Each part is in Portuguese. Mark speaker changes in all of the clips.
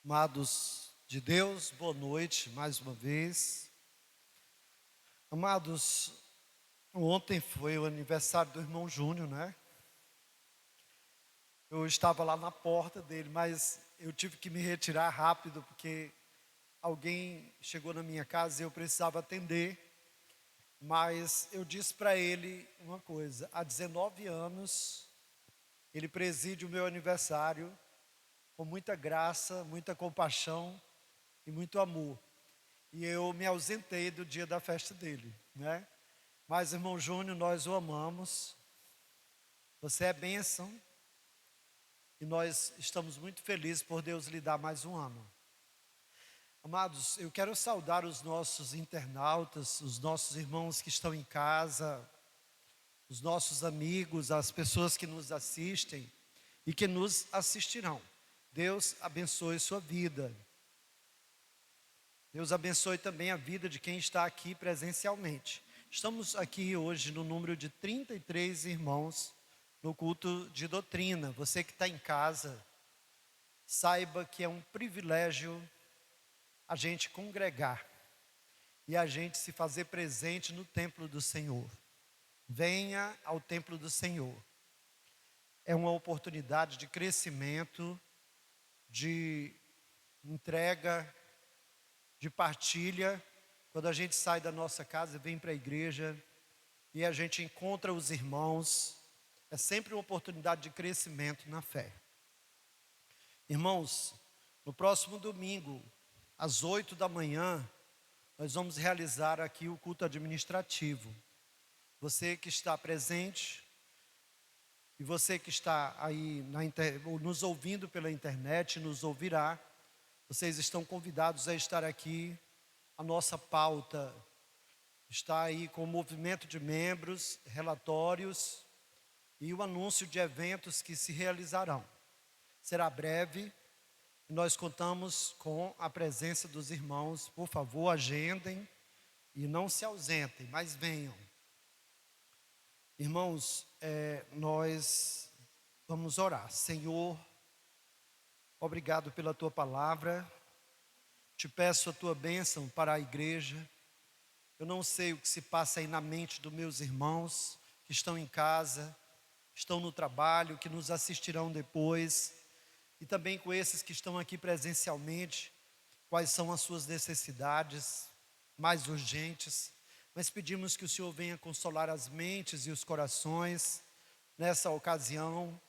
Speaker 1: Amados de Deus, boa noite mais uma vez. Amados, ontem foi o aniversário do irmão Júnior, né? Eu estava lá na porta dele, mas eu tive que me retirar rápido porque alguém chegou na minha casa e eu precisava atender. Mas eu disse para ele uma coisa: há 19 anos ele preside o meu aniversário com muita graça, muita compaixão e muito amor. E eu me ausentei do dia da festa dele, né? Mas, irmão Júnior, nós o amamos. Você é bênção. E nós estamos muito felizes por Deus lhe dar mais um ano. Amados, eu quero saudar os nossos internautas, os nossos irmãos que estão em casa, os nossos amigos, as pessoas que nos assistem e que nos assistirão. Deus abençoe sua vida. Deus abençoe também a vida de quem está aqui presencialmente. Estamos aqui hoje no número de 33 irmãos no culto de doutrina. Você que está em casa, saiba que é um privilégio a gente congregar e a gente se fazer presente no templo do Senhor. Venha ao templo do Senhor. É uma oportunidade de crescimento, de entrega, de partilha. Quando a gente sai da nossa casa e vem para a igreja e a gente encontra os irmãos, é sempre uma oportunidade de crescimento na fé. Irmãos, no próximo domingo, às 8 da manhã, nós vamos realizar aqui o culto administrativo. Você que está presente e você que está aí nos ouvindo pela internet, nos ouvirá, vocês estão convidados a estar aqui. A nossa pauta está aí com o movimento de membros, relatórios e o anúncio de eventos que se realizarão. Será breve e nós contamos com a presença dos irmãos. Por favor, agendem e não se ausentem, mas venham. Irmãos, nós vamos orar. Senhor, obrigado pela tua palavra. Te peço a tua bênção para a igreja. Eu não sei o que se passa aí na mente dos meus irmãos que estão em casa, estão no trabalho, que nos assistirão depois, e também com esses que estão aqui presencialmente, quais são as suas necessidades mais urgentes. Mas pedimos que o Senhor venha consolar as mentes e os corações nessa ocasião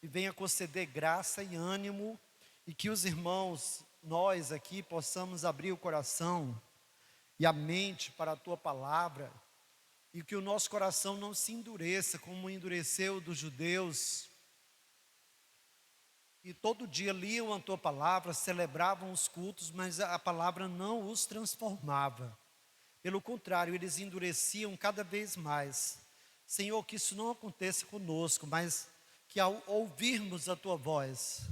Speaker 1: e venha conceder graça e ânimo, e que os irmãos, nós aqui, possamos abrir o coração e a mente para a tua palavra, e que o nosso coração não se endureça como endureceu dos judeus, e todo dia liam a tua palavra, celebravam os cultos, mas a palavra não os transformava. Pelo contrário, eles endureciam cada vez mais. Senhor, que isso não aconteça conosco, mas que ao ouvirmos a tua voz,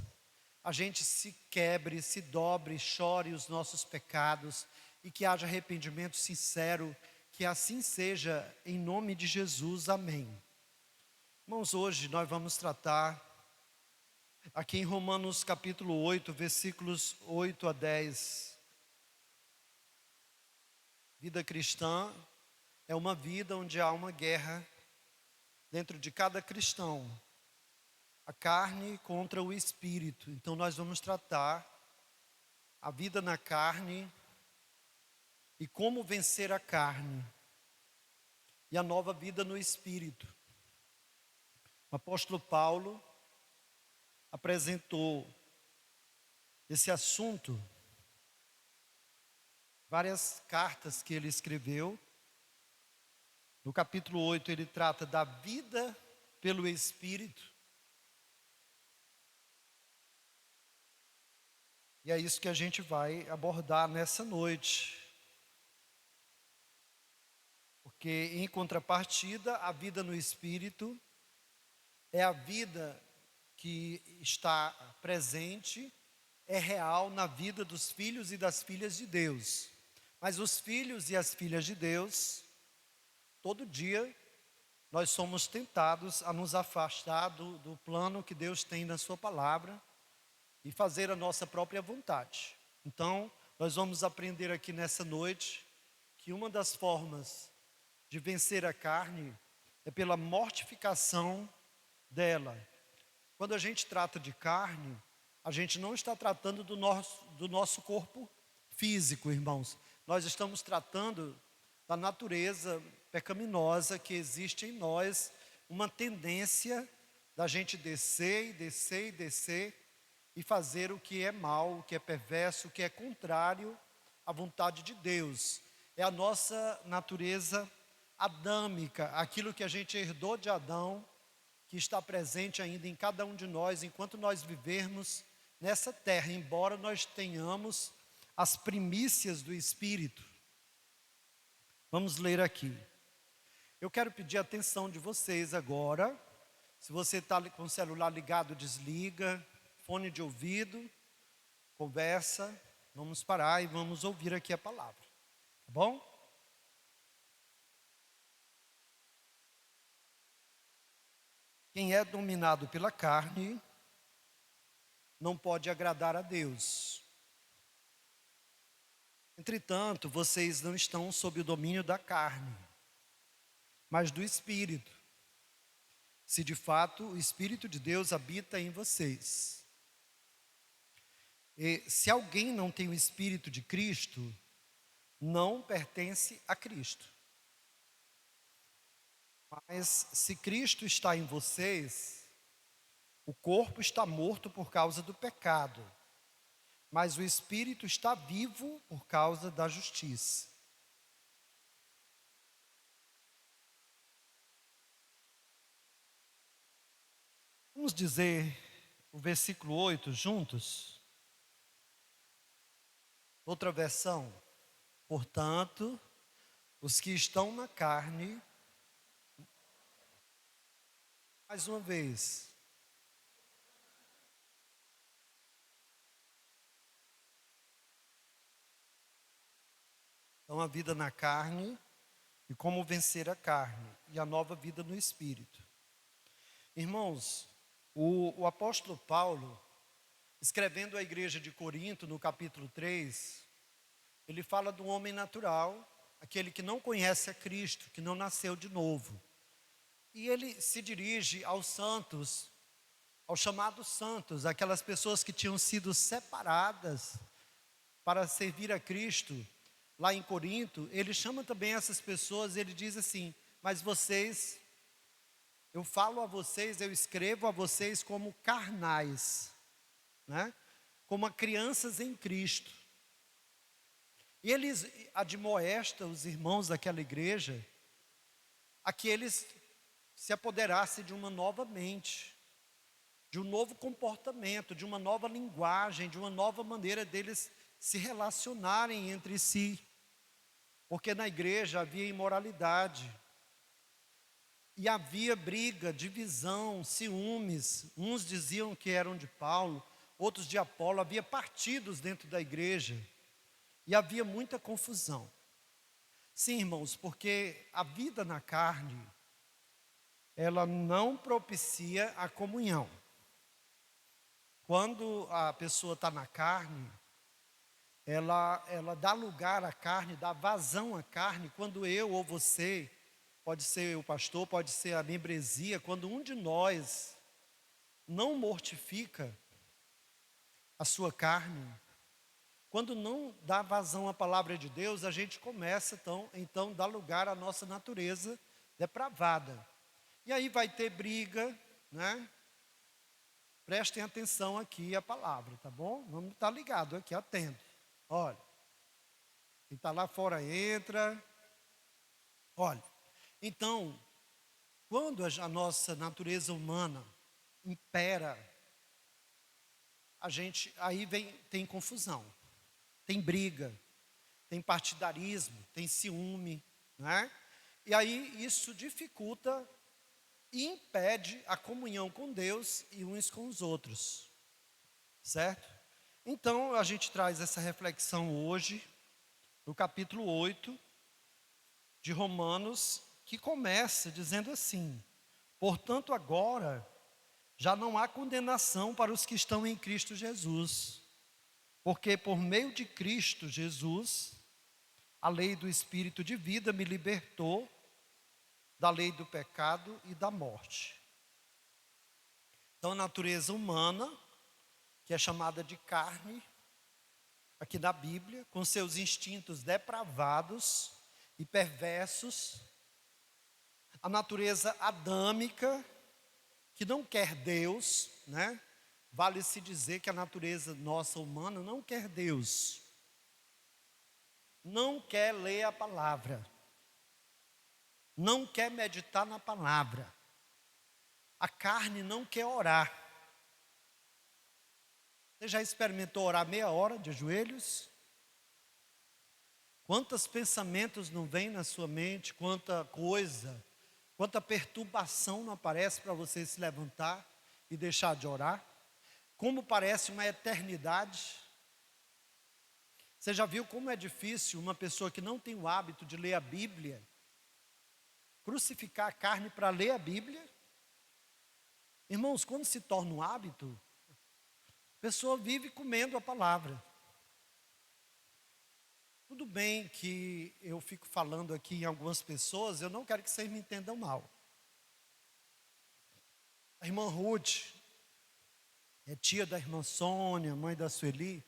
Speaker 1: a gente se quebre, se dobre, chore os nossos pecados e que haja arrependimento sincero. Que assim seja, em nome de Jesus, amém. Irmãos, hoje nós vamos tratar aqui em Romanos capítulo 8, versículos 8 a 10. Vida cristã é uma vida onde há uma guerra dentro de cada cristão. A carne contra o espírito. Então nós vamos tratar a vida na carne e como vencer a carne, e a nova vida no espírito. O apóstolo Paulo apresentou esse assunto, várias cartas que ele escreveu. No capítulo 8 ele trata da vida pelo espírito. E é isso que a gente vai abordar nessa noite. Porque, em contrapartida, a vida no Espírito é a vida que está presente, é real na vida dos filhos e das filhas de Deus. Mas os filhos e as filhas de Deus, todo dia, nós somos tentados a nos afastar do plano que Deus tem na sua palavra, e fazer a nossa própria vontade. Então, nós vamos aprender aqui nessa noite que uma das formas de vencer a carne é pela mortificação dela. Quando a gente trata de carne, a gente não está tratando do nosso corpo físico, irmãos. Nós estamos tratando da natureza pecaminosa que existe em nós, uma tendência da gente descer e descer e descer e fazer o que é mal, o que é perverso, o que é contrário à vontade de Deus. É a nossa natureza adâmica, aquilo que a gente herdou de Adão, que está presente ainda em cada um de nós, enquanto nós vivermos nessa terra, embora nós tenhamos as primícias do Espírito. Vamos ler aqui. Eu quero pedir a atenção de vocês agora. Se você está com o celular ligado, desliga, fone de ouvido, conversa, vamos parar e vamos ouvir aqui a palavra, tá bom? Quem é dominado pela carne não pode agradar a Deus. Entretanto, vocês não estão sob o domínio da carne, mas do Espírito, se de fato o Espírito de Deus habita em vocês. E se alguém não tem o Espírito de Cristo, não pertence a Cristo. Mas se Cristo está em vocês, o corpo está morto por causa do pecado, mas o Espírito está vivo por causa da justiça. Vamos dizer o versículo 8 juntos? Outra versão. Portanto, os que estão na carne, mais uma vez, então a vida na carne e como vencer a carne e a nova vida no Espírito. Irmãos, o apóstolo Paulo, escrevendo à igreja de Corinto, no capítulo 3, ele fala do homem natural, aquele que não conhece a Cristo, que não nasceu de novo. E ele se dirige aos santos, aos chamados santos, aquelas pessoas que tinham sido separadas para servir a Cristo. Lá em Corinto, ele chama também essas pessoas, ele diz assim: mas vocês, eu falo a vocês, eu escrevo a vocês como carnais, né? Como crianças em Cristo. E eles admoestam os irmãos daquela igreja a que eles se apoderassem de uma nova mente, de um novo comportamento, de uma nova linguagem, de uma nova maneira deles se relacionarem entre si. Porque na igreja havia imoralidade, e havia briga, divisão, ciúmes. Uns diziam que eram de Paulo, outros de Apolo. Havia partidos dentro da igreja, e havia muita confusão. Sim, irmãos, porque a vida na carne, ela não propicia a comunhão. Quando a pessoa está na carne, ela dá lugar à carne, dá vazão à carne. Quando eu ou você, pode ser o pastor, pode ser a membresia, quando um de nós não mortifica a sua carne, quando não dá vazão à palavra de Deus, a gente começa então a dar lugar à nossa natureza depravada. E aí vai ter briga, né? Prestem atenção aqui à palavra, tá bom? Vamos estar ligado aqui, atento. Olha, quem está lá fora entra. Olha, então, quando a nossa natureza humana impera, aí tem confusão, tem briga, tem partidarismo, tem ciúme, né? E aí isso dificulta e impede a comunhão com Deus e uns com os outros, certo? Então a gente traz essa reflexão hoje, no capítulo 8 de Romanos, que começa dizendo assim: portanto agora já não há condenação para os que estão em Cristo Jesus, porque por meio de Cristo Jesus, a lei do Espírito de vida me libertou da lei do pecado e da morte. Então, a natureza humana, que é chamada de carne, aqui na Bíblia, com seus instintos depravados e perversos, a natureza adâmica, que não quer Deus, né? Vale-se dizer que a natureza nossa humana não quer Deus, não quer ler a palavra, não quer meditar na palavra. A carne não quer orar. Você já experimentou orar meia hora de joelhos? Quantos pensamentos não vêm na sua mente, quanta coisa, quanta perturbação não aparece para você se levantar e deixar de orar? Como parece uma eternidade. Você já viu como é difícil uma pessoa que não tem o hábito de ler a Bíblia, crucificar a carne para ler a Bíblia? Irmãos, quando se torna um hábito, a pessoa vive comendo a palavra. Tudo bem que eu fico falando aqui em algumas pessoas, eu não quero que vocês me entendam mal. A irmã Ruth é tia da irmã Sônia, mãe da Sueli,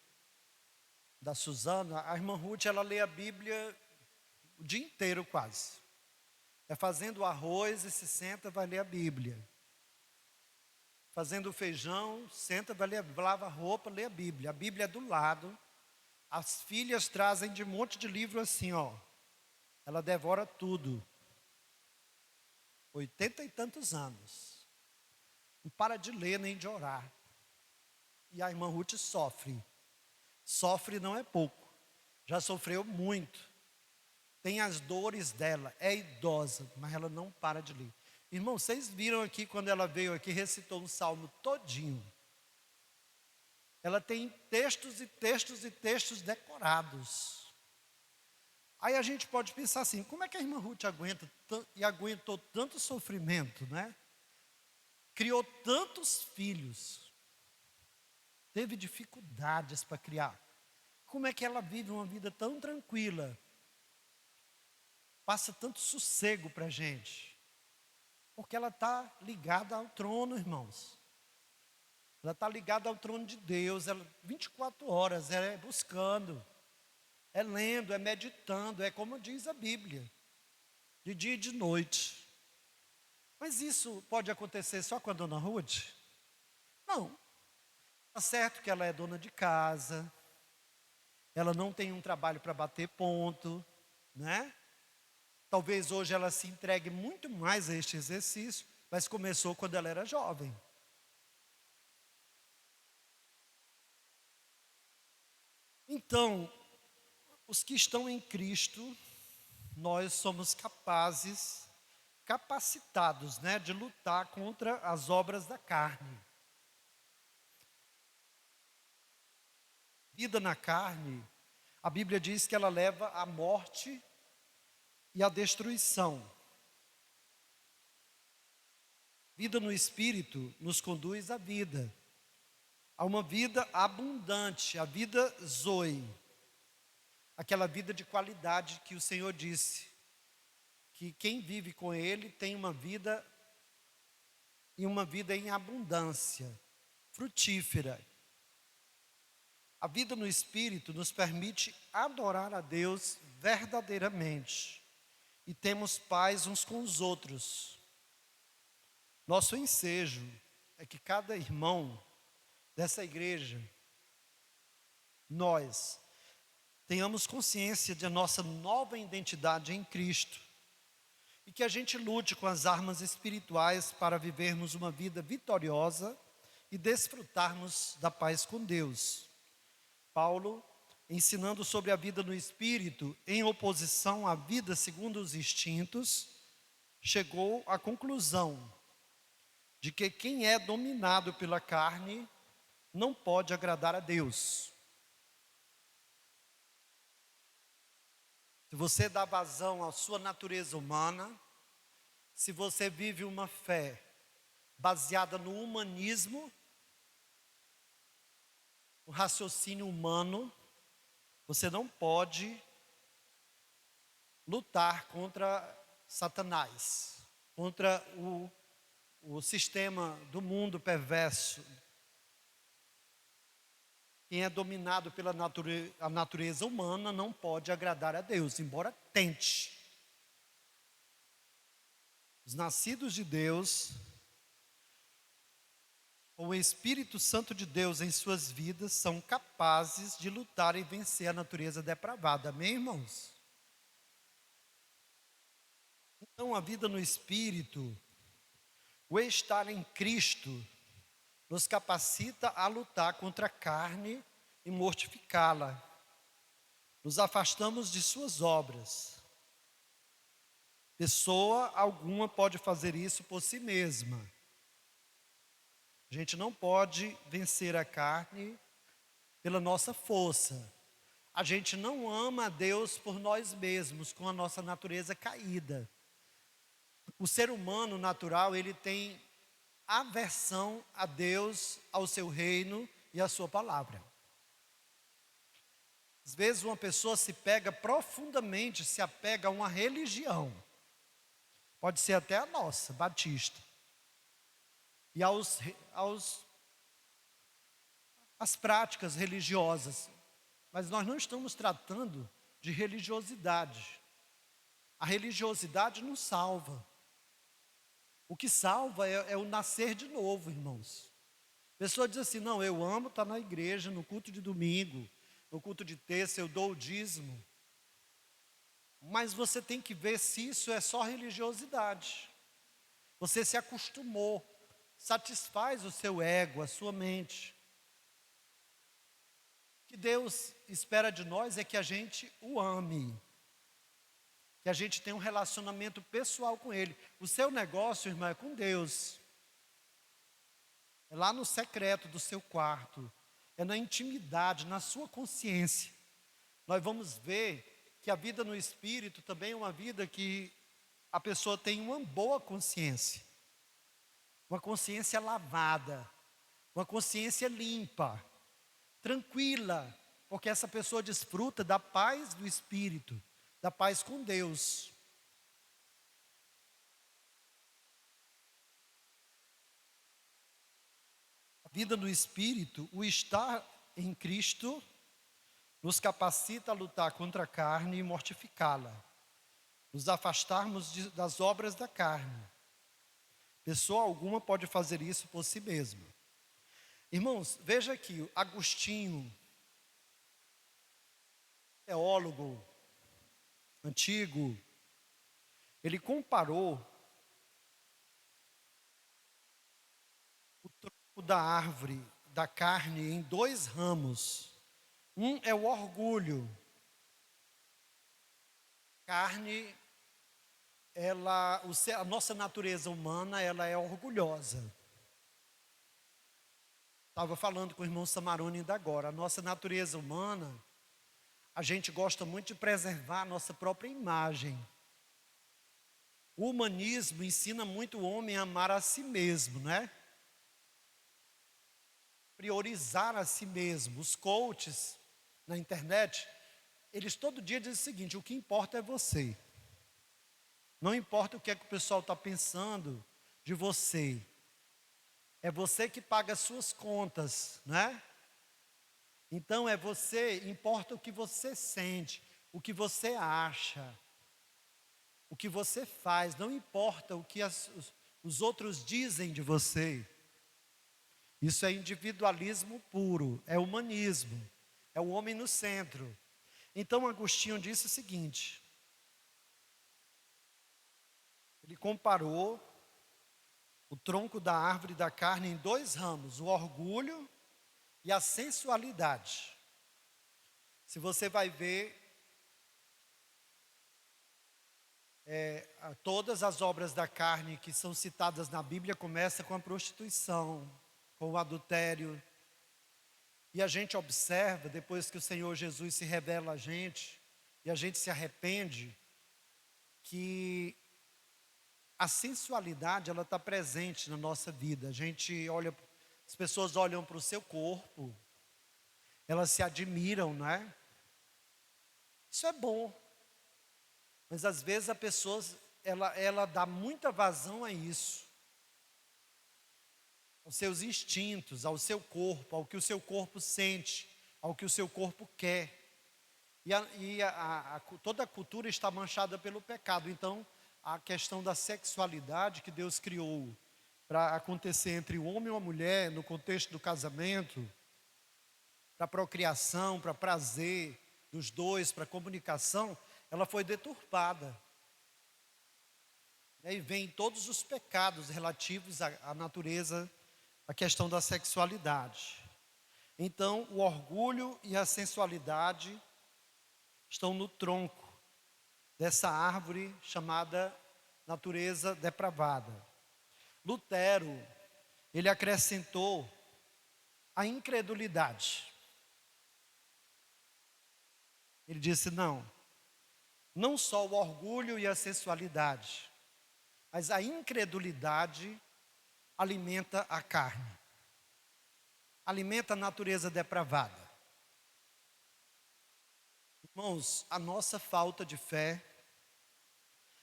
Speaker 1: da Suzana. A irmã Ruth, ela lê a Bíblia o dia inteiro quase. É fazendo arroz e se senta, vai ler a Bíblia. Fazendo feijão, senta, vai ler, lava a roupa, lê a Bíblia. A Bíblia é do lado. As filhas trazem de um monte de livro assim, ó. Ela devora tudo. 80 e tantos anos. Não para de ler nem de orar. E a irmã Ruth sofre. Sofre não é pouco. Já sofreu muito. Tem as dores dela. É idosa, mas ela não para de ler. Irmão, vocês viram aqui quando ela veio aqui, recitou um salmo todinho. Ela tem textos e textos e textos decorados. Aí a gente pode pensar assim, como é que a irmã Ruth aguentou tanto sofrimento, né? Criou tantos filhos. Teve dificuldades para criar. Como é que ela vive uma vida tão tranquila? Passa tanto sossego para a gente. Porque ela está ligada ao trono, irmãos. Ela está ligada ao trono de Deus. Ela, 24 horas, é buscando, é lendo, é meditando. É como diz a Bíblia. De dia e de noite. Mas isso pode acontecer só com a dona Ruth? Não. Está certo que ela é dona de casa. Ela não tem um trabalho para bater ponto, né? Talvez hoje ela se entregue muito mais a este exercício, mas começou quando ela era jovem. Então, os que estão em Cristo, nós somos capacitados, né, de lutar contra as obras da carne. Vida na carne, a Bíblia diz que ela leva à morte e à destruição. Vida no Espírito nos conduz à vida. A uma vida abundante, a vida Zoe. Aquela vida de qualidade que o Senhor disse. Que quem vive com Ele tem uma vida, e uma vida em abundância, frutífera. A vida no Espírito nos permite adorar a Deus verdadeiramente. E temos paz uns com os outros. Nosso ensejo é que cada irmão dessa igreja, nós tenhamos consciência de nossa nova identidade em Cristo e que a gente lute com as armas espirituais para vivermos uma vida vitoriosa e desfrutarmos da paz com Deus. Paulo, ensinando sobre a vida no Espírito, em oposição à vida segundo os instintos, chegou à conclusão de que quem é dominado pela carne não pode agradar a Deus. Se você dá vazão à sua natureza humana, se você vive uma fé baseada no humanismo, no raciocínio humano, você não pode lutar contra Satanás, contra o sistema do mundo perverso. Quem é dominado pela a natureza humana não pode agradar a Deus, embora tente. Os nascidos de Deus, com o Espírito Santo de Deus em suas vidas, são capazes de lutar e vencer a natureza depravada. Amém, irmãos? Então, a vida no Espírito, o estar em Cristo, nos capacita a lutar contra a carne e mortificá-la. Nos afastamos de suas obras. Pessoa alguma pode fazer isso por si mesma. A gente não pode vencer a carne pela nossa força. A gente não ama a Deus por nós mesmos, com a nossa natureza caída. O ser humano natural, ele tem aversão a Deus, ao seu reino e à sua palavra. Às vezes uma pessoa se apega a uma religião. Pode ser até a nossa, batista. E às práticas religiosas. Mas nós não estamos tratando de religiosidade. A religiosidade não salva. O que salva é o nascer de novo, irmãos. A pessoa diz assim, não, eu amo estar na igreja, no culto de domingo, no culto de terça, eu dou o dízimo. Mas você tem que ver se isso é só religiosidade. Você se acostumou, satisfaz o seu ego, a sua mente. O que Deus espera de nós é que a gente o ame. Que a gente tenha um relacionamento pessoal com Ele. O seu negócio, irmão, é com Deus. É lá no secreto do seu quarto. É na intimidade, na sua consciência. Nós vamos ver que a vida no Espírito também é uma vida que a pessoa tem uma boa consciência. Uma consciência lavada. Uma consciência limpa. Tranquila. Porque essa pessoa desfruta da paz do Espírito. Da paz com Deus. A vida no Espírito, o estar em Cristo, nos capacita a lutar contra a carne e mortificá-la. Nos afastarmos das obras da carne. Pessoa alguma pode fazer isso por si mesma. Irmãos, veja aqui, Agostinho, teólogo antigo, ele comparou o tronco da árvore, da carne, em dois ramos. Um é o orgulho. Carne, a nossa natureza humana, ela é orgulhosa. Estava falando com o irmão Samarone ainda agora. A nossa natureza humana, a gente gosta muito de preservar a nossa própria imagem. O humanismo ensina muito o homem a amar a si mesmo, né? Priorizar a si mesmo. Os coaches na internet, eles todo dia dizem o seguinte, o que importa é você. Não importa o que é que o pessoal está pensando de você. É você que paga as suas contas, né? Então é você, importa o que você sente, o que você acha, o que você faz, não importa o que os outros dizem de você. Isso é individualismo puro, é humanismo, é o homem no centro. Então Agostinho disse o seguinte, ele comparou o tronco da árvore da carne em dois ramos, o orgulho e a sensualidade. Se você vai ver, todas as obras da carne que são citadas na Bíblia começam com a prostituição, com o adultério. E a gente observa, depois que o Senhor Jesus se revela a gente, e a gente se arrepende, que a sensualidade, ela está presente na nossa vida. A gente olha, as pessoas olham para o seu corpo, elas se admiram, não é? Isso é bom, mas às vezes a pessoa, ela dá muita vazão a isso, aos seus instintos, ao seu corpo, ao que o seu corpo sente, ao que o seu corpo quer. Toda a cultura está manchada pelo pecado. Então, a questão da sexualidade que Deus criou para acontecer entre o homem e a mulher, no contexto do casamento, para procriação, para prazer dos dois, para comunicação, ela foi deturpada. E aí vem todos os pecados relativos à natureza, à questão da sexualidade. Então, o orgulho e a sensualidade estão no tronco dessa árvore chamada natureza depravada. Lutero, ele acrescentou a incredulidade. Ele disse: não só o orgulho e a sensualidade, mas a incredulidade alimenta a carne, alimenta a natureza depravada. Irmãos, a nossa falta de fé,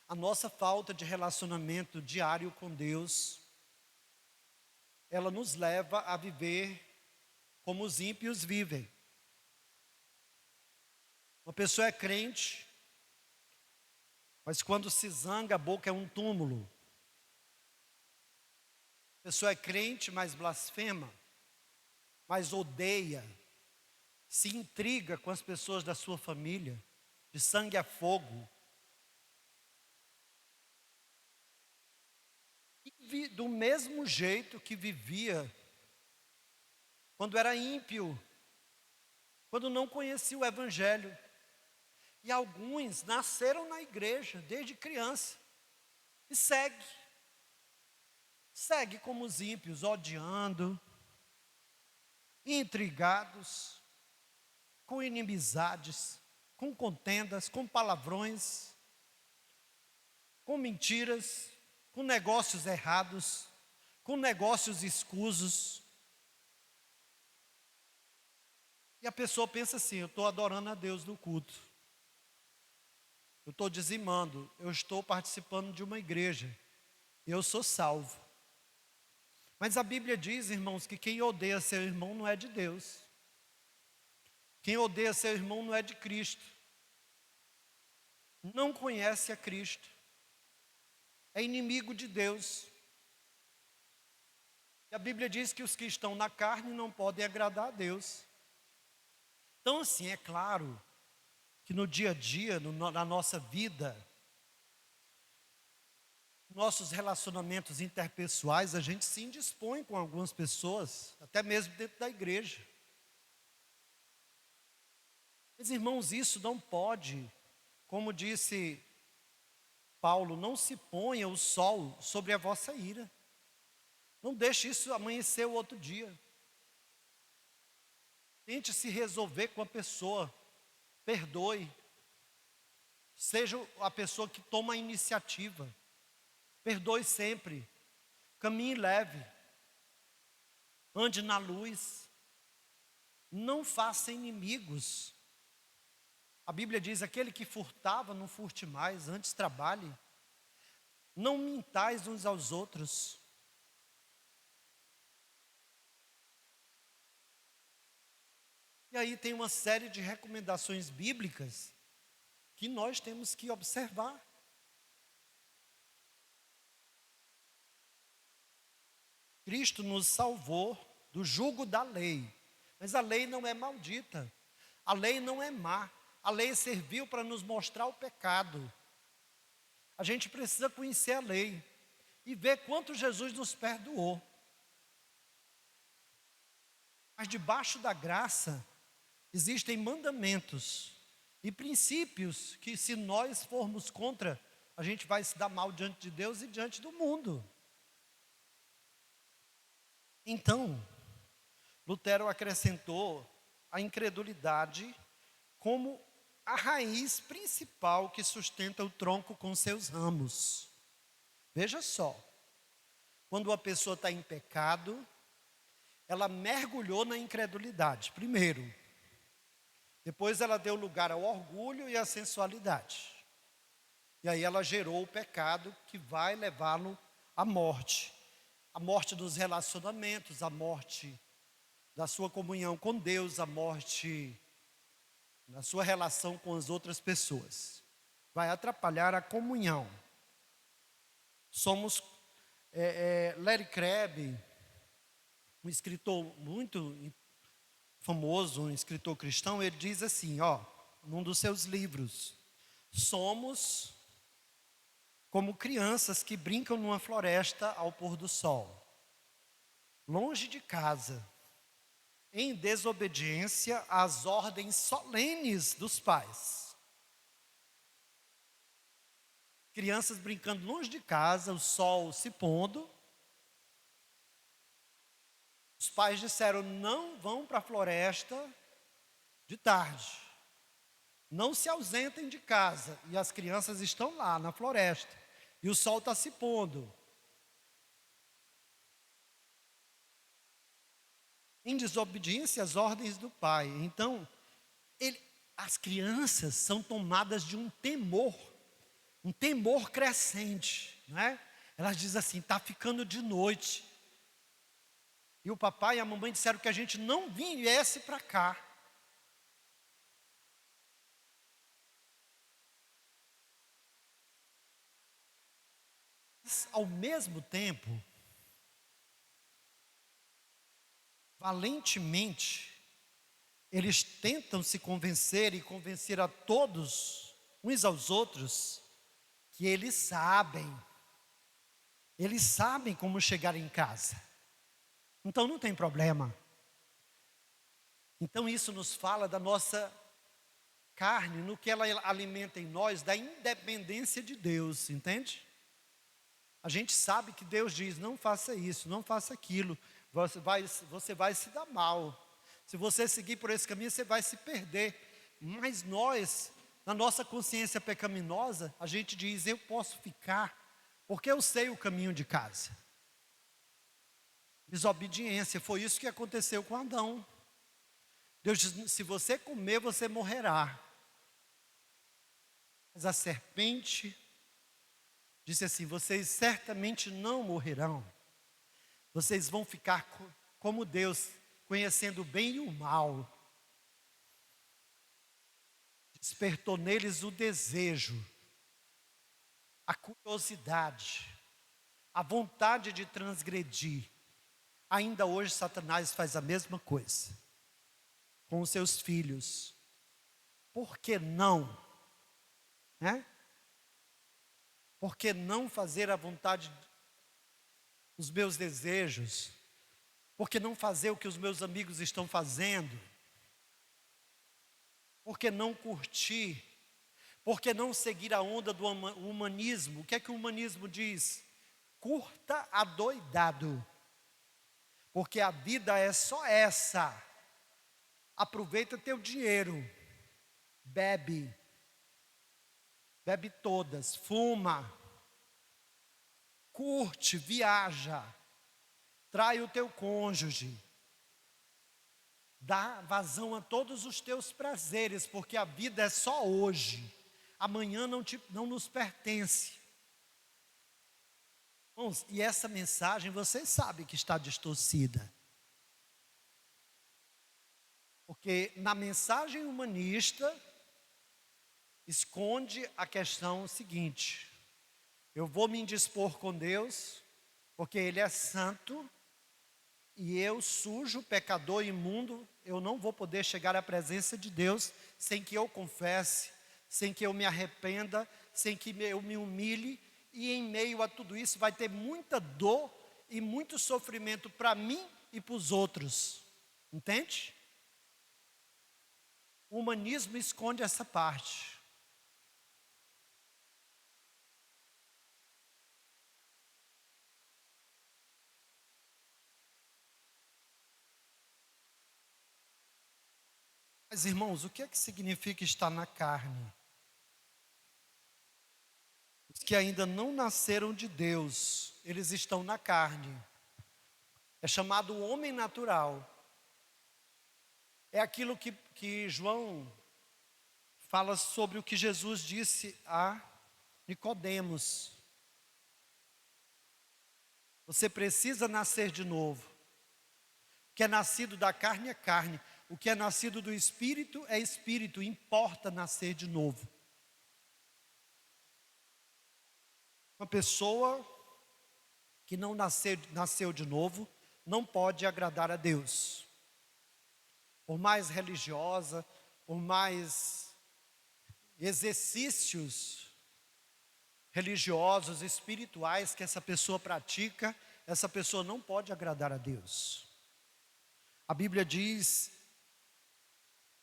Speaker 1: a nossa falta de relacionamento diário com Deus, ela nos leva a viver como os ímpios vivem. Uma pessoa é crente, mas quando se zanga, a boca é um túmulo. A pessoa é crente, mas blasfema, mas odeia, se intriga com as pessoas da sua família, de sangue a fogo. E do mesmo jeito que vivia quando era ímpio, quando não conhecia o Evangelho. E alguns nasceram na igreja desde criança e segue como os ímpios, odiando, intrigados, com inimizades, com contendas, com palavrões, com mentiras, com negócios errados, com negócios escusos. E a pessoa pensa assim: eu estou adorando a Deus no culto, eu estou dizimando, eu estou participando de uma igreja, eu sou salvo. Mas a Bíblia diz, irmãos, que quem odeia seu irmão não é de Deus. Quem odeia seu irmão não é de Cristo. Não conhece a Cristo. É inimigo de Deus. E a Bíblia diz que os que estão na carne não podem agradar a Deus. Então, assim, é claro que no dia a dia, na nossa vida, nossos relacionamentos interpessoais, a gente se indispõe com algumas pessoas, até mesmo dentro da igreja. Mas, irmãos, isso não pode, como disse Paulo, não se ponha o sol sobre a vossa ira. Não deixe isso amanhecer o outro dia. Tente se resolver com a pessoa, perdoe. Seja a pessoa que toma a iniciativa. Perdoe sempre. Caminhe leve. Ande na luz. Não faça inimigos. A Bíblia diz: aquele que furtava, não furte mais, antes trabalhe. Não mintais uns aos outros. E aí tem uma série de recomendações bíblicas que nós temos que observar. Cristo nos salvou do jugo da lei, mas a lei não é maldita, a lei não é má, a lei serviu para nos mostrar o pecado. A gente precisa conhecer a lei e ver quanto Jesus nos perdoou. Mas debaixo da graça existem mandamentos e princípios que, se nós formos contra, a gente vai se dar mal diante de Deus e diante do mundo. Então, Lutero acrescentou a incredulidade como a raiz principal que sustenta o tronco com seus ramos. Veja só, quando uma pessoa está em pecado, ela mergulhou na incredulidade, primeiro. Depois ela deu lugar ao orgulho e à sensualidade. E aí ela gerou o pecado que vai levá-lo à morte. A morte dos relacionamentos, a morte da sua comunhão com Deus, a morte na sua relação com as outras pessoas. Vai atrapalhar a comunhão. Somos, Larry Crabb, um escritor muito famoso, um escritor cristão, ele diz assim, num dos seus livros: somos como crianças que brincam numa floresta ao pôr do sol, longe de casa, em desobediência às ordens solenes dos pais. Crianças brincando longe de casa, o sol se pondo. Os pais disseram: não vão para a floresta de tarde. Não se ausentem de casa. E as crianças estão lá na floresta. E o sol está se pondo. Em desobediência às ordens do pai. Então, as crianças são tomadas de um temor crescente, não é? Elas dizem assim: está ficando de noite. E o papai e a mamãe disseram que a gente não viesse para cá. Mas, ao mesmo tempo, valentemente, eles tentam se convencer e convencer a todos, uns aos outros, que eles sabem como chegar em casa. Então não tem problema. Então isso nos fala da nossa carne, no que ela alimenta em nós, da independência de Deus, entende? A gente sabe que Deus diz: não faça isso, não faça aquilo, você vai se dar mal. Se você seguir por esse caminho, você vai se perder. Mas nós, na nossa consciência pecaminosa, a gente diz: eu posso ficar, porque eu sei o caminho de casa. Desobediência, foi isso que aconteceu com Adão. Deus diz: se você comer, você morrerá. Mas a serpente disse assim: vocês certamente não morrerão. Vocês vão ficar como Deus, conhecendo o bem e o mal. Despertou neles o desejo, a curiosidade, a vontade de transgredir. Ainda hoje Satanás faz a mesma coisa com os seus filhos. Por que não? Por que não fazer a vontade, os meus desejos? Por que não fazer o que os meus amigos estão fazendo? Por que não curtir? Por que não seguir a onda do humanismo? O que é que o humanismo diz? Curta adoidado. Porque a vida é só essa. Aproveita teu dinheiro. Bebe todas, fuma, curte, viaja, trai o teu cônjuge, dá vazão a todos os teus prazeres, porque a vida é só hoje, amanhã não nos pertence. Irmãos, e essa mensagem vocês sabem que está distorcida. Porque na mensagem humanista esconde a questão seguinte: eu vou me indispor com Deus, porque Ele é santo, e eu, sujo, pecador, imundo, eu não vou poder chegar à presença de Deus sem que eu confesse, sem que eu me arrependa, sem que eu me humilhe, e em meio a tudo isso vai ter muita dor e muito sofrimento para mim e para os outros, entende? O humanismo esconde essa parte. Mas, irmãos, o que é que significa estar na carne? Os que ainda não nasceram de Deus, eles estão na carne. É chamado homem natural. É aquilo que João fala sobre o que Jesus disse a Nicodemos. Você precisa nascer de novo. O que é nascido da carne é carne. O que é nascido do Espírito é Espírito. Importa nascer de novo. Uma pessoa que não nasceu de novo não pode agradar a Deus. Por mais religiosa, por mais exercícios religiosos, espirituais que essa pessoa pratica, essa pessoa não pode agradar a Deus. A Bíblia diz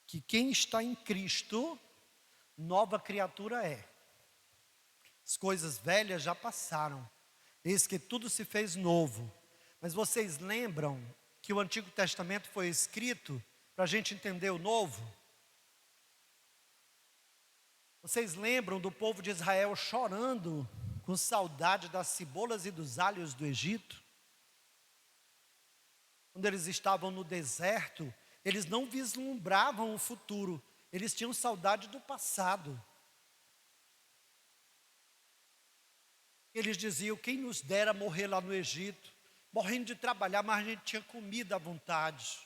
Speaker 1: que quem está em Cristo, nova criatura é. As coisas velhas já passaram, eis que tudo se fez novo. Mas vocês lembram que o Antigo Testamento foi escrito para a gente entender o Novo? Vocês lembram do povo de Israel chorando com saudade das cebolas e dos alhos do Egito? Quando eles estavam no deserto, eles não vislumbravam o futuro, eles tinham saudade do passado. Eles diziam: quem nos dera morrer lá no Egito, morrendo de trabalhar, mas a gente tinha comida à vontade,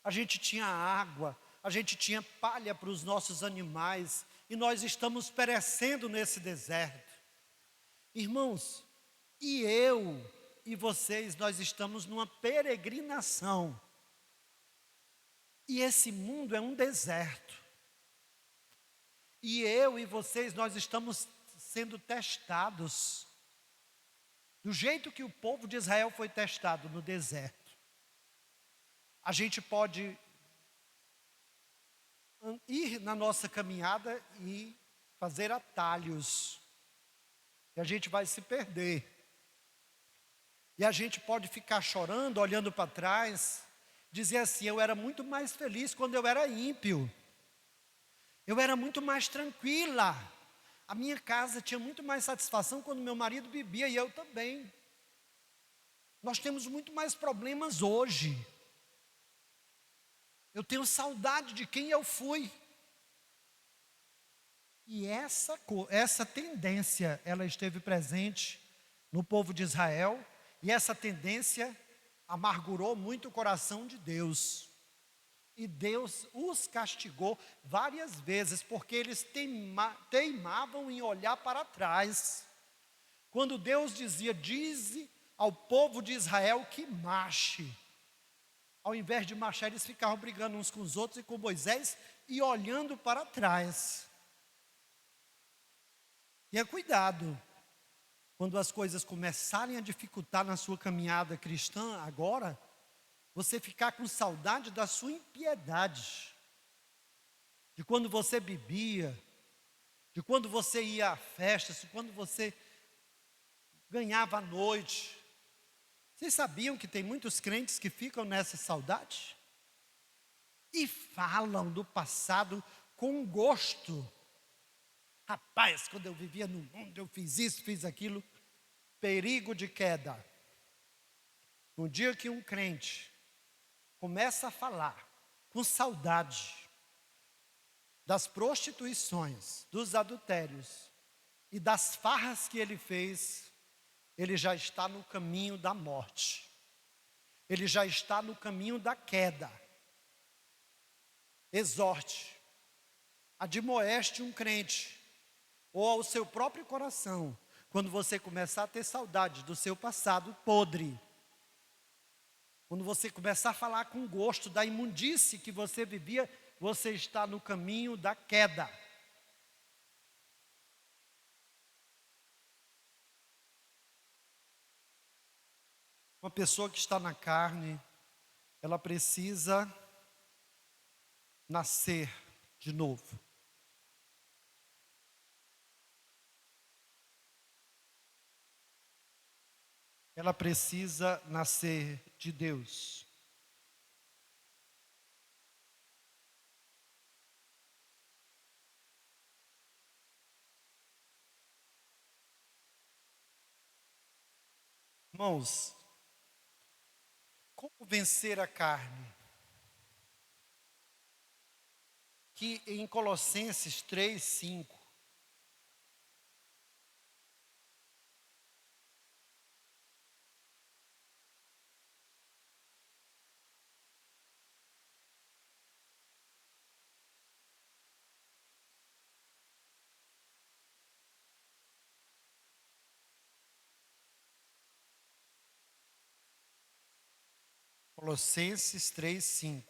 Speaker 1: a gente tinha água, a gente tinha palha para os nossos animais, e nós estamos perecendo nesse deserto. Irmãos, e eu e vocês, nós estamos numa peregrinação, e esse mundo é um deserto, e eu e vocês, nós estamos sendo testados, do jeito que o povo de Israel foi testado no deserto. A gente pode ir na nossa caminhada e fazer atalhos, e a gente vai se perder, e a gente pode ficar chorando, olhando para trás, dizer assim: eu era muito mais feliz quando eu era ímpio, eu era muito mais tranquila, a minha casa tinha muito mais satisfação quando meu marido bebia e eu também. Nós temos muito mais problemas hoje. Eu tenho saudade de quem eu fui. E essa tendência, ela esteve presente no povo de Israel, e essa tendência amargurou muito o coração de Deus. E Deus os castigou várias vezes, porque eles teimavam em olhar para trás. Quando Deus dizia: dize ao povo de Israel que marche, ao invés de marchar, eles ficavam brigando uns com os outros e com Moisés, e olhando para trás. Tenha cuidado, quando as coisas começarem a dificultar na sua caminhada cristã agora, você ficar com saudade da sua impiedade, de quando você bebia, de quando você ia a festas, de quando você ganhava a noite. Vocês sabiam que tem muitos crentes que ficam nessa saudade? E falam do passado com gosto. Rapaz, quando eu vivia no mundo, eu fiz isso, fiz aquilo. Perigo de queda. No dia que um crente começa a falar com saudade das prostituições, dos adultérios e das farras que ele fez, ele já está no caminho da morte, ele já está no caminho da queda. Exorte, admoeste um crente, ou ao seu próprio coração, quando você começar a ter saudade do seu passado podre, quando você começar a falar com gosto da imundície que você vivia, você está no caminho da queda. Uma pessoa que está na carne, ela precisa nascer de novo. Ela precisa nascer de Deus. Irmãos, como vencer a carne? Que em Colossenses 3:5, Colossenses 3:5,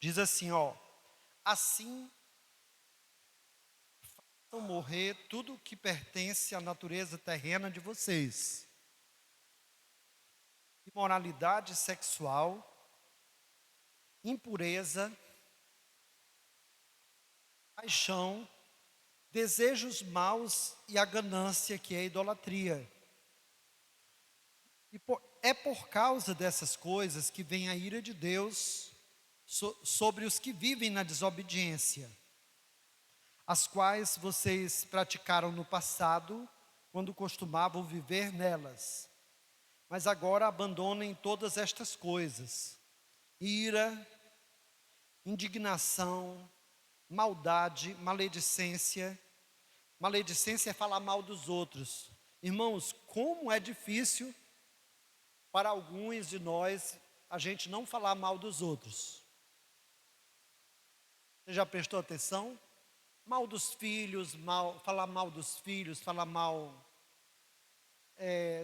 Speaker 1: diz assim, ó: assim façam morrer tudo que pertence à natureza terrena de vocês: imoralidade sexual, impureza, paixão, desejos maus e a ganância, que é a idolatria. É por causa dessas coisas que vem a ira de Deus sobre os que vivem na desobediência, as quais vocês praticaram no passado, quando costumavam viver nelas. Mas agora abandonem todas estas coisas: ira, indignação, maldade, maledicência. Maledicência é falar mal dos outros. Irmãos, como é difícil para alguns de nós a gente não falar mal dos outros. Você já prestou atenção? Mal dos filhos, falar mal dos filhos, falar mal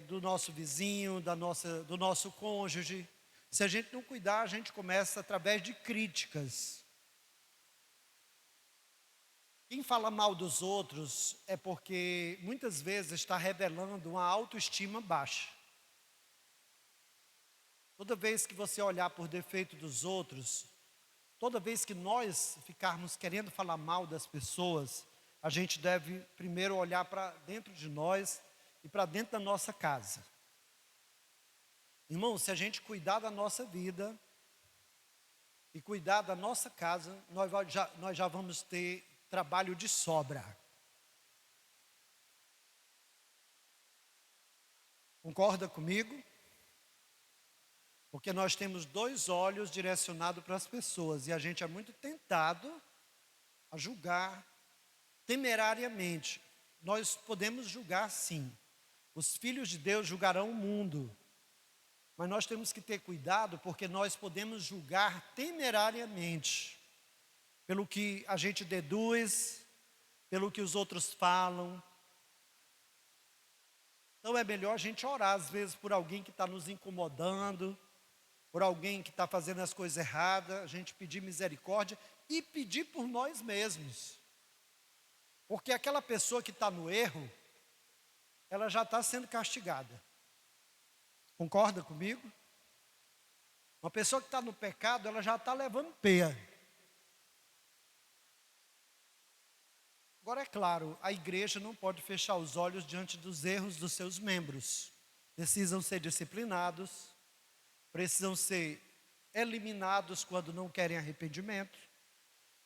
Speaker 1: do nosso vizinho, do nosso cônjuge. Se a gente não cuidar, a gente começa através de críticas. Quem fala mal dos outros é porque muitas vezes está revelando uma autoestima baixa. Toda vez que você olhar por defeito dos outros, toda vez que nós ficarmos querendo falar mal das pessoas, a gente deve primeiro olhar para dentro de nós e para dentro da nossa casa. Irmão, se a gente cuidar da nossa vida e cuidar da nossa casa, nós já vamos ter trabalho de sobra. Concorda comigo? Porque nós temos dois olhos direcionados para as pessoas e a gente é muito tentado a julgar temerariamente. Nós podemos julgar, sim. Os filhos de Deus julgarão o mundo. Mas nós temos que ter cuidado, porque nós podemos julgar temerariamente, pelo que a gente deduz, pelo que os outros falam. Então é melhor a gente orar, às vezes, por alguém que está nos incomodando, por alguém que está fazendo as coisas erradas, a gente pedir misericórdia e pedir por nós mesmos. Porque aquela pessoa que está no erro, ela já está sendo castigada. Concorda comigo? Uma pessoa que está no pecado, ela já está levando peia. Agora é claro, a igreja não pode fechar os olhos diante dos erros dos seus membros. Precisam ser disciplinados, precisam ser eliminados quando não querem arrependimento,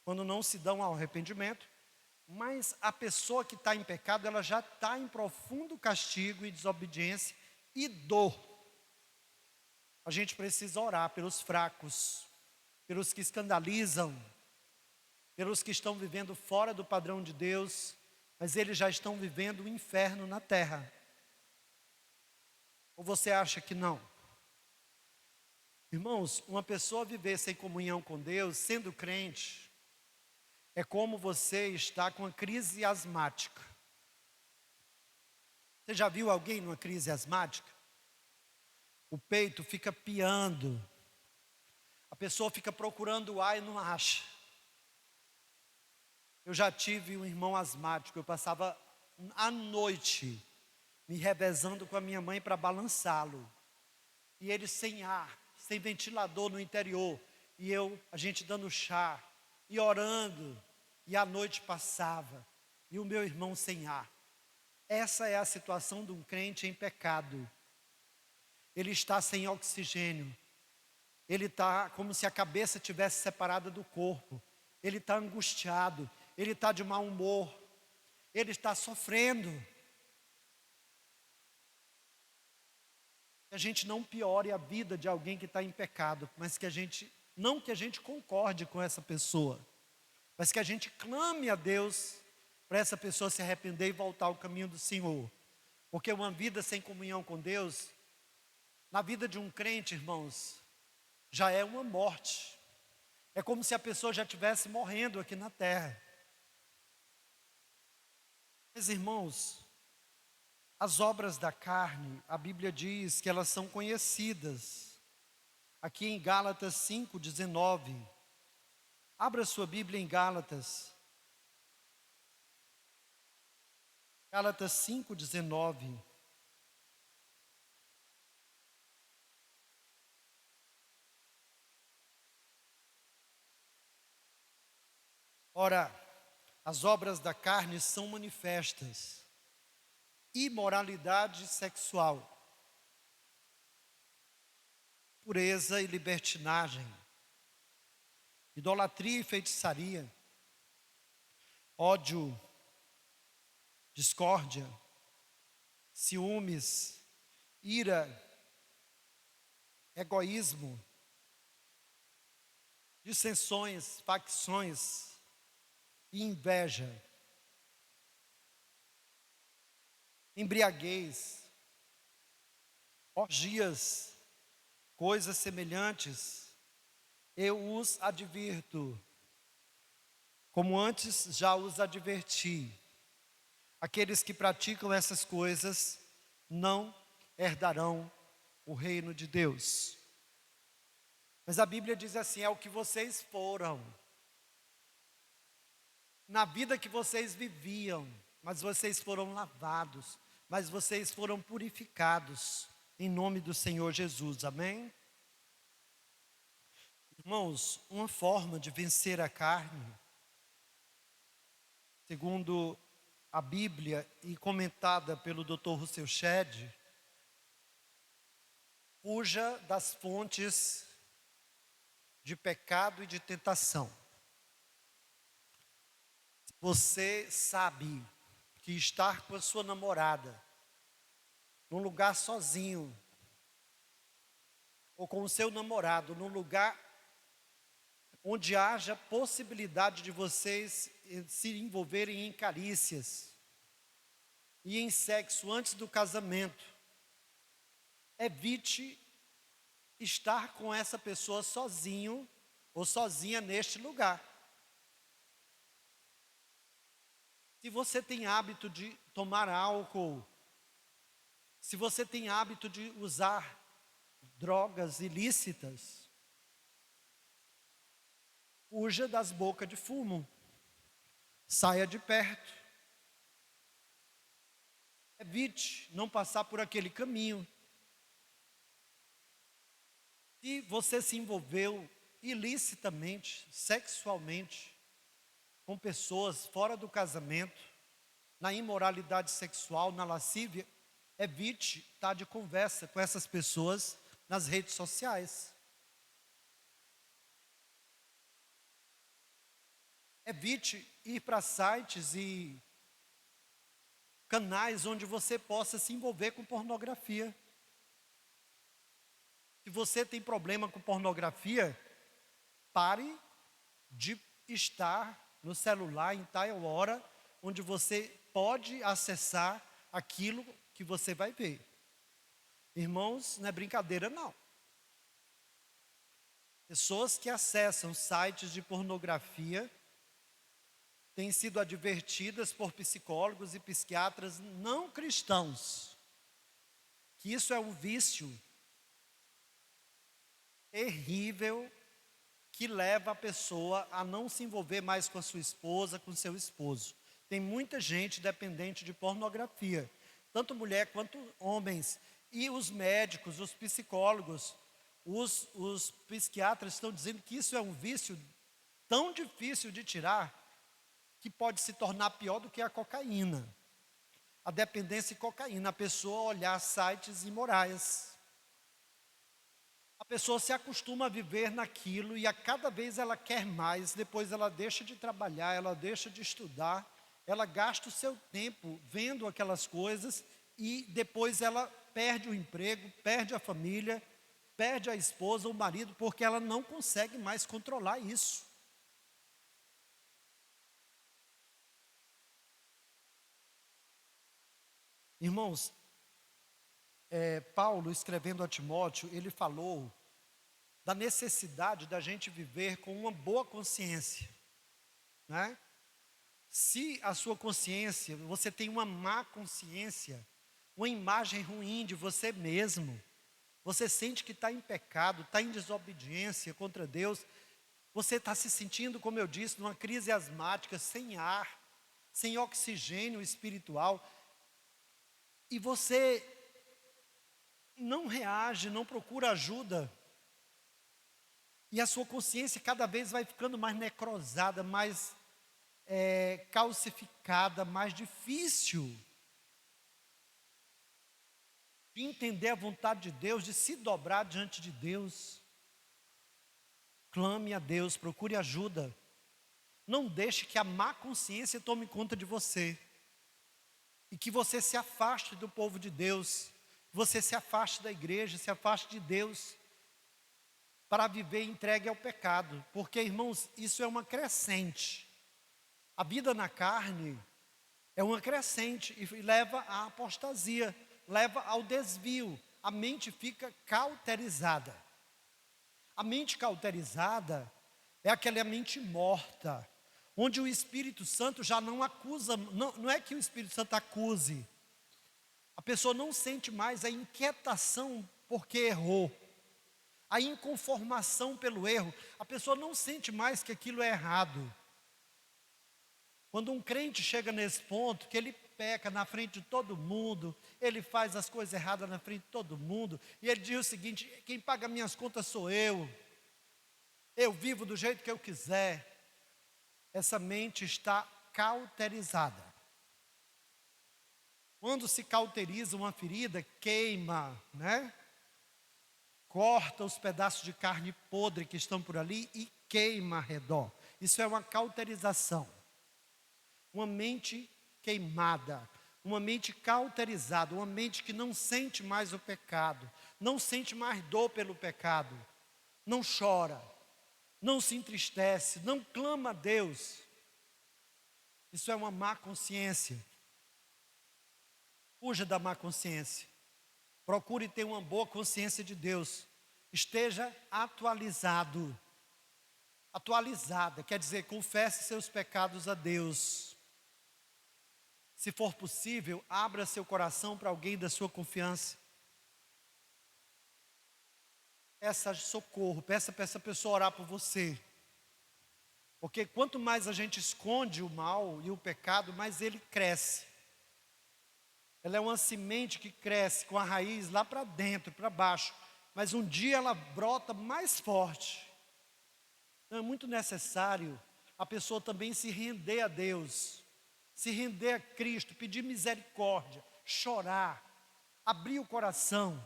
Speaker 1: quando não se dão ao arrependimento. Mas a pessoa que está em pecado, ela já está em profundo castigo e desobediência e dor. A gente precisa orar pelos fracos, pelos que escandalizam, pelos que estão vivendo fora do padrão de Deus, mas eles já estão vivendo o inferno na terra. Ou você acha que não? Irmãos, uma pessoa viver sem comunhão com Deus, sendo crente, é como você está com uma crise asmática. Você já viu alguém numa crise asmática? O peito fica piando, a pessoa fica procurando ar e não acha. Eu já tive um irmão asmático, eu passava a noite me revezando com a minha mãe para balançá-lo. E ele sem ar, sem ventilador no interior, e a gente dando chá e orando, e a noite passava, e o meu irmão sem ar. Essa é a situação de um crente em pecado. Ele está sem oxigênio, ele está como se a cabeça tivesse separada do corpo, ele está angustiado, ele está de mau humor, ele está sofrendo. Que a gente não piore a vida de alguém que está em pecado, mas que a gente, não que a gente concorde com essa pessoa, mas que a gente clame a Deus para essa pessoa se arrepender e voltar ao caminho do Senhor. Porque uma vida sem comunhão com Deus, na vida de um crente, irmãos, já é uma morte. É como se a pessoa já estivesse morrendo aqui na terra. Mas, irmãos, as obras da carne, a Bíblia diz que elas são conhecidas. Aqui em Gálatas 5:19. Abra sua Bíblia em Gálatas. Gálatas 5:19. Ora, as obras da carne são manifestas: imoralidade sexual, pureza e libertinagem, idolatria e feitiçaria, ódio, discórdia, ciúmes, ira, egoísmo, dissensões, facções e inveja, embriaguez, orgias, coisas semelhantes. Eu os advirto, como antes já os adverti. Aqueles que praticam essas coisas não herdarão o reino de Deus. Mas a Bíblia diz assim: é o que vocês foram, na vida que vocês viviam, mas vocês foram lavados, mas vocês foram purificados, em nome do Senhor Jesus, amém? Irmãos, uma forma de vencer a carne, segundo a Bíblia e comentada pelo Dr. Russell Shedd, fuja das fontes de pecado e de tentação. Você sabe que estar com a sua namorada, num lugar sozinho, ou com o seu namorado, num lugar onde haja possibilidade de vocês se envolverem em carícias e em sexo antes do casamento, evite estar com essa pessoa sozinho ou sozinha neste lugar. Se você tem hábito de tomar álcool, se você tem hábito de usar drogas ilícitas, fuja das bocas de fumo, saia de perto, evite não passar por aquele caminho. Se você se envolveu ilicitamente, sexualmente, com pessoas fora do casamento, na imoralidade sexual, na lascívia, evite estar de conversa com essas pessoas nas redes sociais. Evite ir para sites e canais onde você possa se envolver com pornografia. Se você tem problema com pornografia, pare de estar no celular em tal hora onde você pode acessar aquilo que você vai ver. Irmãos, não é brincadeira não. Pessoas que acessam sites de pornografia têm sido advertidas por psicólogos e psiquiatras não cristãos que isso é um vício terrível que leva a pessoa a não se envolver mais com a sua esposa, com seu esposo. Tem muita gente dependente de pornografia, tanto mulher quanto homens. E os médicos, os psicólogos, os psiquiatras estão dizendo que isso é um vício tão difícil de tirar, que pode se tornar pior do que a cocaína. A dependência de cocaína, a pessoa olhar sites imorais. A pessoa se acostuma a viver naquilo e a cada vez ela quer mais, depois ela deixa de trabalhar, ela deixa de estudar, ela gasta o seu tempo vendo aquelas coisas e depois ela perde o emprego, perde a família, perde a esposa, o marido, porque ela não consegue mais controlar isso. Irmãos, Paulo, escrevendo a Timóteo, ele falou da necessidade da gente viver com uma boa consciência, né? Se a sua consciência, você tem uma má consciência, uma imagem ruim de você mesmo, você sente que está em pecado, está em desobediência contra Deus, você está se sentindo, como eu disse, numa crise asmática, sem ar, sem oxigênio espiritual, e você não reage, não procura ajuda, e a sua consciência cada vez vai ficando mais necrosada, mais calcificada, mais difícil de entender a vontade de Deus, de se dobrar diante de Deus. Clame a Deus, procure ajuda. Não deixe que a má consciência tome conta de você. E que você se afaste do povo de Deus. Você se afaste da igreja, se afaste de Deus. Para viver entregue ao pecado. Porque, irmãos, isso é uma crescente. A vida na carne é uma crescente e leva à apostasia, leva ao desvio. A mente fica cauterizada. A mente cauterizada é aquela mente morta, onde o Espírito Santo já não acusa, não é que o Espírito Santo acuse, a pessoa não sente mais a inquietação porque errou, a inconformação pelo erro, a pessoa não sente mais que aquilo é errado. Quando um crente chega nesse ponto, que ele peca na frente de todo mundo, ele faz as coisas erradas na frente de todo mundo, e ele diz o seguinte: quem paga minhas contas sou eu vivo do jeito que eu quiser. Essa mente está cauterizada. Quando se cauteriza uma ferida, queima, né? Corta os pedaços de carne podre que estão por ali e queima ao redor. Isso é uma cauterização. Uma mente queimada, uma mente cauterizada, uma mente que não sente mais o pecado, não sente mais dor pelo pecado, não chora, não se entristece, não clama a Deus. Isso é uma má consciência. Fuja da má consciência. Procure ter uma boa consciência de Deus. Esteja atualizado. Atualizada, quer dizer, confesse seus pecados a Deus. Se for possível, abra seu coração para alguém da sua confiança. Peça socorro, peça para essa pessoa orar por você. Porque quanto mais a gente esconde o mal e o pecado, mais ele cresce. Ela é uma semente que cresce com a raiz lá para dentro, para baixo. Mas um dia ela brota mais forte. Então é muito necessário a pessoa também se render a Deus. Se render a Cristo, pedir misericórdia, chorar, abrir o coração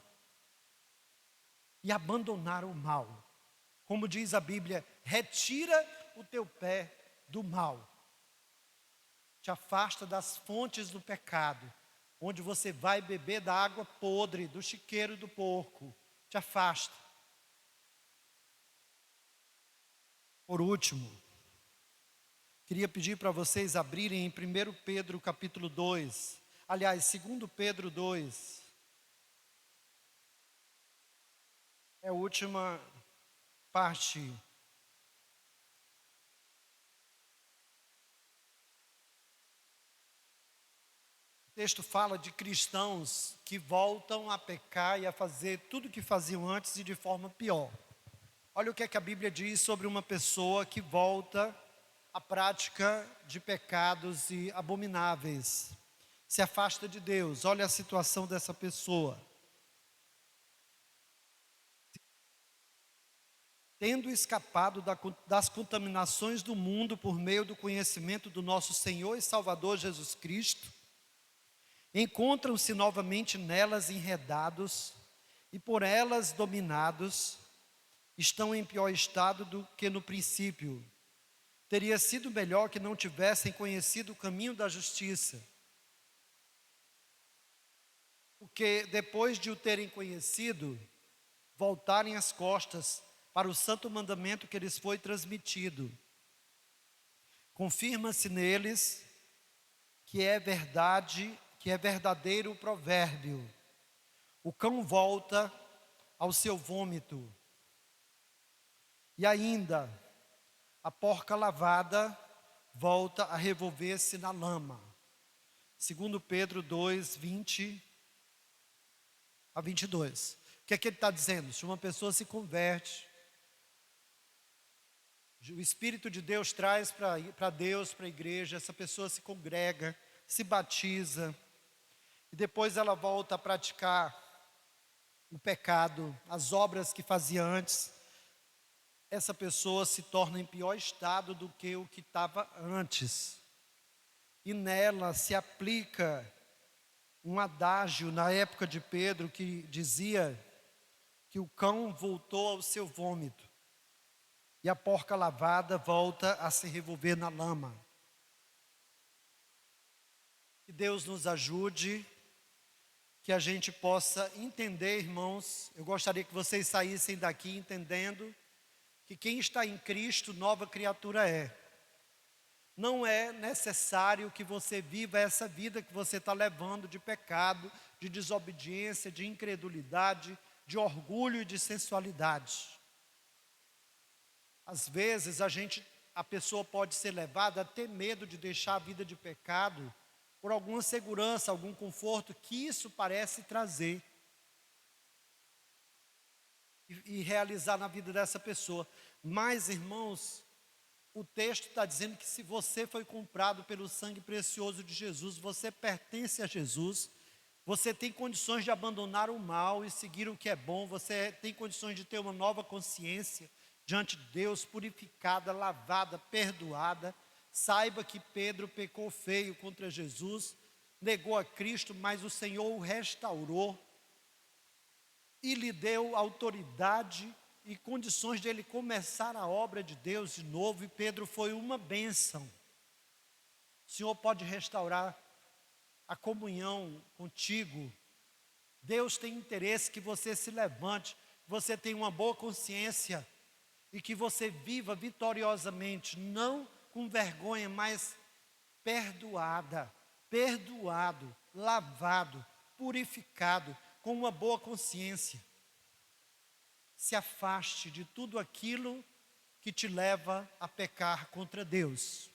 Speaker 1: e abandonar o mal. Como diz a Bíblia, retira o teu pé do mal. Te afasta das fontes do pecado, onde você vai beber da água podre, do chiqueiro do porco. Te afasta. Por último, queria pedir para vocês abrirem em 1 Pedro capítulo 2. Aliás, 2 Pedro 2. É a última parte. O texto fala de cristãos que voltam a pecar e a fazer tudo o que faziam antes e de forma pior. Olha o que é que a Bíblia diz sobre uma pessoa que volta à prática de pecados e abomináveis, se afasta de Deus. Olha a situação dessa pessoa. Tendo escapado das contaminações do mundo por meio do conhecimento do nosso Senhor e Salvador Jesus Cristo, encontram-se novamente nelas enredados e por elas dominados, estão em pior estado do que no princípio. Teria sido melhor que não tivessem conhecido o caminho da justiça. porque depois de o terem conhecido, voltarem as costas para o santo mandamento que lhes foi transmitido. Confirma-se neles que é verdade, que é verdadeiro o provérbio: o cão volta ao seu vômito. E ainda, a porca lavada volta a revolver-se na lama. Segundo Pedro 2, 20 a 22. O que é que ele está dizendo? Se uma pessoa se converte, o Espírito de Deus traz para Deus, para a igreja, essa pessoa se congrega, se batiza, e depois ela volta a praticar o pecado, as obras que fazia antes. Essa pessoa se torna em pior estado do que o que estava antes. E nela se aplica um adágio na época de Pedro que dizia que o cão voltou ao seu vômito e a porca lavada volta a se revolver na lama. Que Deus nos ajude, que a gente possa entender, irmãos. Eu gostaria que vocês saíssem daqui entendendo que quem está em Cristo, nova criatura é. Não é necessário que você viva essa vida que você está levando de pecado, de desobediência, de incredulidade, de orgulho e de sensualidade. Às vezes a pessoa pode ser levada a ter medo de deixar a vida de pecado por alguma segurança, algum conforto que isso parece trazer e realizar na vida dessa pessoa. Mas, irmãos, o texto está dizendo que se você foi comprado pelo sangue precioso de Jesus, você pertence a Jesus, você tem condições de abandonar o mal e seguir o que é bom, você tem condições de ter uma nova consciência diante de Deus, purificada, lavada, perdoada. Saiba que Pedro pecou feio contra Jesus, negou a Cristo, mas o Senhor o restaurou e lhe deu autoridade e condições de ele começar a obra de Deus de novo, e Pedro foi uma bênção. O Senhor pode restaurar a comunhão contigo. Deus tem interesse que você se levante, que você tenha uma boa consciência e que você viva vitoriosamente, não com vergonha, mas perdoado, lavado, purificado, com uma boa consciência. Se afaste de tudo aquilo que te leva a pecar contra Deus,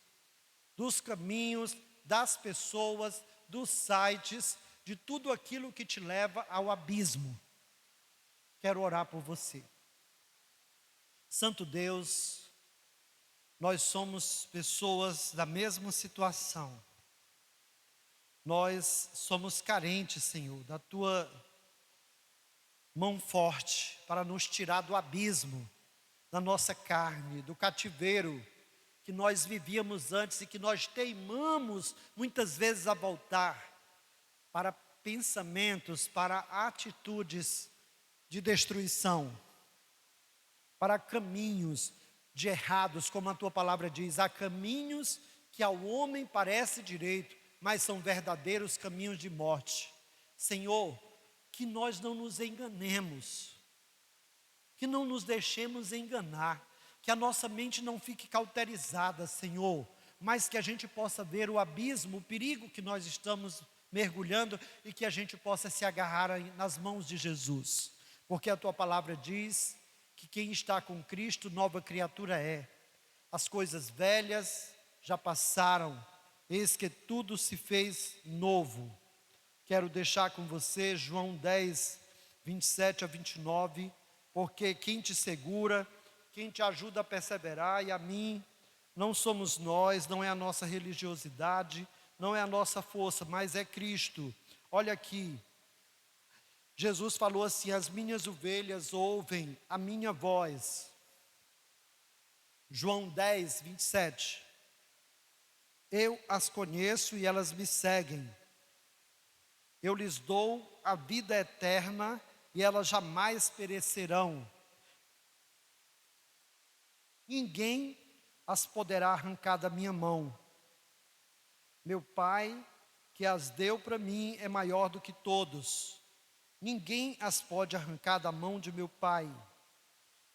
Speaker 1: dos caminhos, das pessoas, dos sites, de tudo aquilo que te leva ao abismo. Quero orar por você. Santo Deus, nós somos pessoas da mesma situação. Nós somos carentes, Senhor, da Tua mão forte para nos tirar do abismo, da nossa carne, do cativeiro que nós vivíamos antes e que nós teimamos muitas vezes a voltar para pensamentos, para atitudes de destruição, para caminhos de errados, como a Tua palavra diz. Há caminhos que ao homem parece direito, mas são verdadeiros caminhos de morte. Senhor, que nós não nos enganemos, que não nos deixemos enganar, que a nossa mente não fique cauterizada, Senhor, mas que a gente possa ver o abismo, o perigo que nós estamos mergulhando e que a gente possa se agarrar nas mãos de Jesus, porque a Tua palavra diz que quem está com Cristo, nova criatura é. As coisas velhas já passaram, eis que tudo se fez novo. Quero deixar com você João 10, 27 a 29, porque quem te segura, quem te ajuda a perseverar, e a mim, não somos nós, não é a nossa religiosidade, não é a nossa força, mas é Cristo. Olha aqui, Jesus falou assim: as minhas ovelhas ouvem a minha voz. João 10, 27. Eu as conheço e elas me seguem. Eu lhes dou a vida eterna e elas jamais perecerão. Ninguém as poderá arrancar da minha mão. Meu Pai, que as deu para mim, é maior do que todos, ninguém as pode arrancar da mão de meu Pai.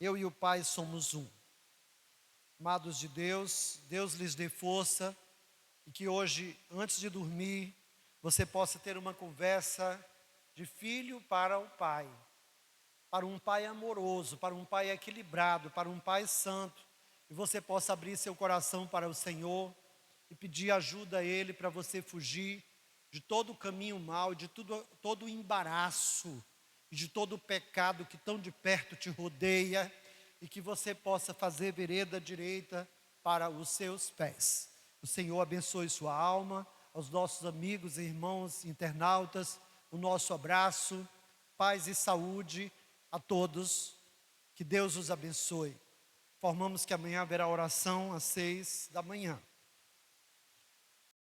Speaker 1: Eu e o Pai somos um. Amados de Deus, Deus lhes dê força e que hoje, antes de dormir, você possa ter uma conversa de filho para o Pai. Para um Pai amoroso, para um Pai equilibrado, para um Pai santo. E você possa abrir seu coração para o Senhor e pedir ajuda a Ele para você fugir de todo o caminho mau, de todo o embaraço, e de todo o pecado que tão de perto te rodeia, e que você possa fazer vereda direita para os seus pés. O Senhor abençoe sua alma, aos nossos amigos e irmãos internautas, o nosso abraço, paz e saúde a todos, que Deus os abençoe. Informamos que amanhã haverá oração às 6 da manhã.